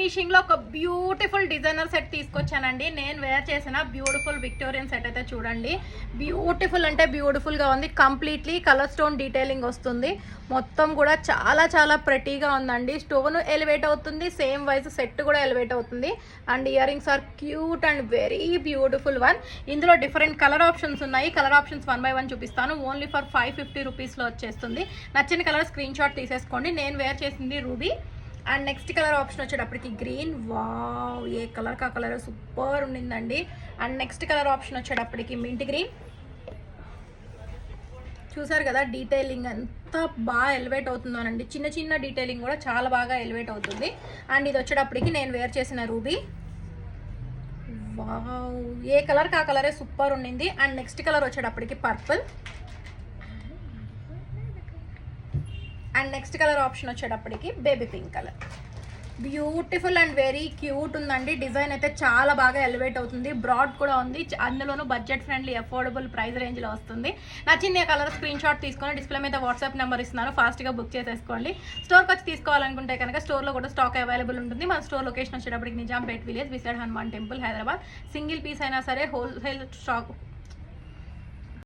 ఫినిషింగ్లో ఒక beautiful designer set తీసుకొచ్చానండి. నేను వేర్ చేసిన బ్యూటిఫుల్ విక్టోరియన్ సెట్ అయితే చూడండి. బ్యూటిఫుల్ అంటే బ్యూటిఫుల్గా ఉంది. కంప్లీట్లీ కలర్ స్టోన్ డీటెయిలింగ్ వస్తుంది. మొత్తం కూడా చాలా చాలా ప్రెటీగా ఉందండి. స్టోన్ ఎలివేట్ అవుతుంది, సేమ్ వైజ్ సెట్ కూడా ఎలివేట్ అవుతుంది. And ear rings are cute and very beautiful one. ఇందులో డిఫరెంట్ కలర్ ఆప్షన్స్ ఉన్నాయి. కలర్ ఆప్షన్స్ 1 by 1 చూపిస్తాను. ఓన్లీ ఫర్ 550 రూపీస్లో వచ్చేస్తుంది. నచ్చిన కలర్ స్క్రీన్ షాట్ తీసేసుకోండి. నేను వేర్ చేసింది ruby. And next colour option వచ్చేటప్పటికి గ్రీన్. వావ్, ఏ కలర్ కా కలర్ సూపర్ ఉండిందండి. అండ్ నెక్స్ట్ కలర్ ఆప్షన్ వచ్చేటప్పటికి మింట్ గ్రీన్. చూసారు కదా డీటెయిలింగ్ ఎంత బాగా ఎలివేట్ అవుతుందోనండి. చిన్న చిన్న డీటెయిలింగ్ కూడా చాలా బాగా ఎలివేట్ అవుతుంది. అండ్ ఇది వచ్చేటప్పటికి నేను వేర్ చేసిన రూబీ. వావ్, ఏ కలర్ కా కలరే సూపర్ ఉండింది. అండ్ నెక్స్ట్ కలర్ వచ్చేటప్పటికి purple. And next colour option వచ్చేటప్పటికి baby pink colour. Beautiful and very cute ఉందండి. డిజైన్ అయితే చాలా బాగా ఎలివేట్ అవుతుంది. బ్రాడ్ కూడా ఉంది. అందులోనూ బడ్జెట్ ఫ్రెండ్లీ అఫోర్డబుల్ ప్రైస్ రేంజ్లో వస్తుంది. నచ్చింది ఆ కలర్ స్క్రీన్ షాట్ తీసుకొని డిస్ప్లే మీద వాట్సాప్ నెంబర్ ఇస్తున్నాను. ఫాస్ట్గా బుక్ చేసేసుకోండి. స్టోర్కి వచ్చి తీసుకోవాలనుకుంటే కనుక స్టోర్లో కూడా స్టాక్ అవైలబుల్ ఉంటుంది. మన స్టోర్ లొకేషన్ వచ్చేటప్పటికి Nizampet village, beside Hanuman temple, Hyderabad. Single piece అయినా సరే హోల్సేల్ స్టాక్